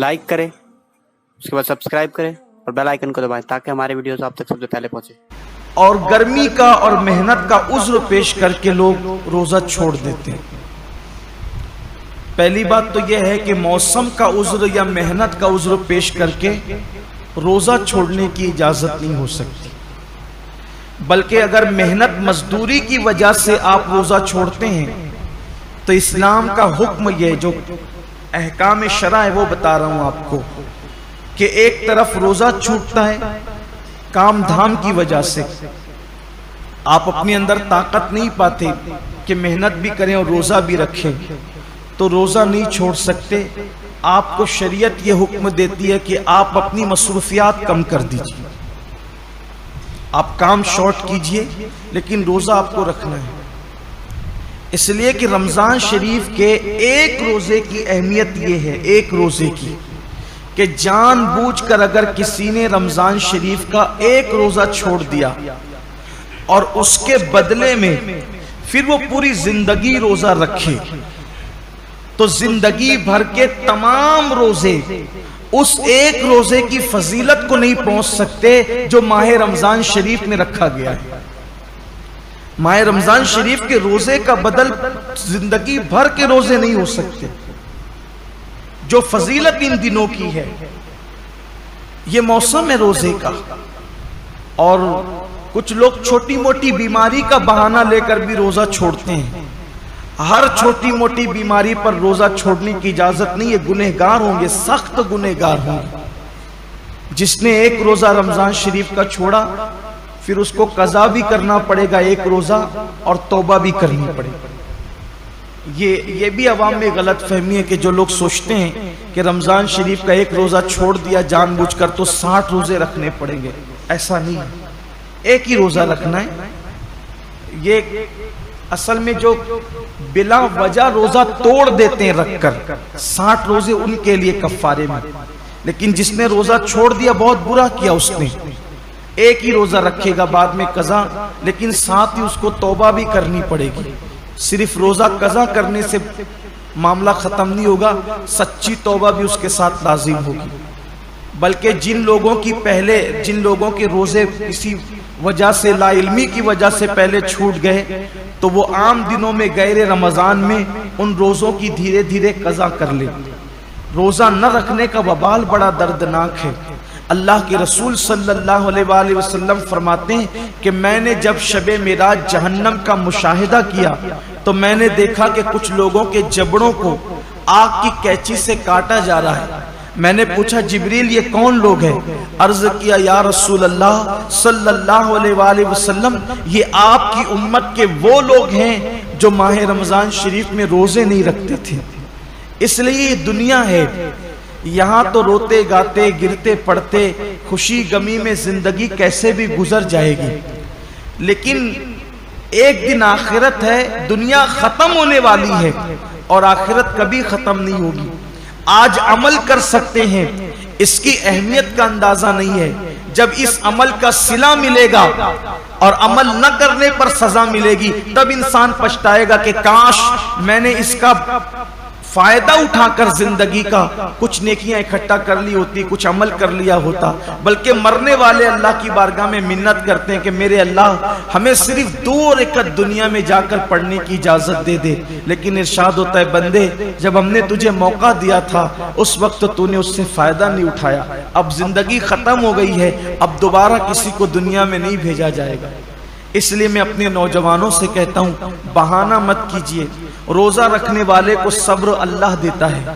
Like करें, उसके बाद सब्सक्राइब करें और बेल आइकन को दबाएं ताकि हमारे वीडियोस आप तक सबसे पहले पहुंचे। और गर्मी का और मेहनत का उज़्र पेश करके लोग रोजा छोड़ देते हैं। पहली बात तो यह है कि मौसम का उज़्र या मेहनत का उज़्र पेश करके रोजा छोड़ने की इजाजत नहीं हो सकती, बल्कि अगर मेहनत मजदूरी की वजह से आप रोजा छोड़ते हैं तो इस्लाम का हुक्म ये जो अहकाम शरा है वो बता रहा हूं आपको कि एक तरफ रोजा छूटता है काम धाम की वजह से, आप अपने अंदर ताकत नहीं पाते कि मेहनत भी करें और रोजा भी रखें, तो रोजा नहीं छोड़ सकते। आपको शरीयत ये हुक्म देती है कि आप अपनी मसरूफियात कम कर दीजिए, आप काम शॉर्ट कीजिए, लेकिन रोजा आपको रखना है। इसलिए कि रमजान शरीफ के एक रोजे की अहमियत ये है, एक रोजे की, कि जानबूझकर अगर किसी ने रमजान शरीफ का एक रोजा छोड़ दिया और उसके बदले में फिर वो पूरी जिंदगी रोजा रखे, तो जिंदगी भर के तमाम रोजे उस एक रोजे की फजीलत को नहीं पहुंच सकते जो माह रमजान शरीफ में रखा गया है। माह रमजान शरीफ के रोजे का बदल जिंदगी भर के रोजे नहीं हो सकते। जो फजीलत इन दिनों की है, ये मौसम है रोजे का, और कुछ लोग छोटी मोटी बीमारी का बहाना लेकर भी रोजा छोड़ते हैं। हर छोटी मोटी बीमारी पर रोजा छोड़ने की इजाजत नहीं है, गुनहगार होंगे, सख्त गुनहगार होंगे। जिसने एक रोजा रमजान शरीफ का छोड़ा फिर उसको कज़ा भी करना पड़ेगा एक रोजा, और तौबा भी करनी पड़ेगी। ये भी अवाम में गलत फहमी है कि जो लोग सोचते हैं कि रमजान शरीफ का एक रोजा छोड़ दिया जानबूझकर तो 60 रोजे रखने पड़ेंगे, ऐसा नहीं है, एक ही रोजा रखना है। ये असल में जो बिला वजह रोजा तोड़ देते हैं रखकर, 60 रोजे उनके लिए कफ्फारे में, लेकिन जिसने रोजा छोड़ दिया बहुत बुरा किया उसने। एक ही रोजा रखेगा बाद में कज़ा, लेकिन साथ ही उसको तौबा भी करनी पड़ेगी। सिर्फ रोजा कज़ा करने से मामला खत्म नहीं होगा, सच्ची तौबा भी उसके साथ लाजिम होगी। बल्कि जिन लोगों के रोजे किसी वजह से, लाइल्मी की वजह से पहले छूट गए, तो वो आम दिनों में गैर रमजान में उन रोजों की धीरे धीरे कज़ा कर ले। रोजा न रखने का वबाल बड़ा दर्दनाक है। अल्लाह के रसूल सल्लल्लाहु अलैहि वसल्लम फरमाते हैं कि मैंने जब शबे मिराज जहन्नम का मुशाहिदा किया तो मैंने देखा कि कुछ लोगों के जबड़ों को आग की कैंची से काटा जा रहा है। मैंने पूछा जिब्रील ये कौन लोग हैं? अर्ज किया या रसूल अल्लाह सल्लल्लाहु अलैहि वसल्लम, ये आपकी उम्मत के वो लोग हैं जो माह रमजान शरीफ में रोजे नहीं रखते थे। इसलिए ये दुनिया है, यहाँ तो रोते गाते गिरते पड़ते खुशी गमी में जिंदगी कैसे भी गुजर जाएगी, लेकिन एक दिन आखिरत है, दुनिया खत्म होने वाली है और आखिरत कभी खत्म नहीं होगी। आज अमल कर सकते हैं, इसकी अहमियत का अंदाजा नहीं है। जब इस अमल का सिला मिलेगा और अमल न करने पर सजा मिलेगी, तब इंसान पछताएगा कि काश मैंने इसका फायदा उठाकर जिंदगी का कुछ नेकियां इकट्ठा कर ली होती, कुछ अमल कर लिया होता। बल्कि मरने वाले अल्लाह की बारगाह में मिन्नत करते हैं कि मेरे अल्लाह हमें सिर्फ 2 रकअत दुनिया में जाकर पढ़ने की इजाजत दे दे। लेकिन इरशाद होता है बंदे, जब हमने तुझे मौका दिया था उस वक्त तूने उससे फायदा नहीं उठाया, अब जिंदगी खत्म हो गई है, अब दोबारा किसी को दुनिया में नहीं भेजा जाएगा। इसलिए मैं अपने नौजवानों से कहता हूं, बहाना मत कीजिए। रोजा रखने वाले को सब्र अल्लाह देता है,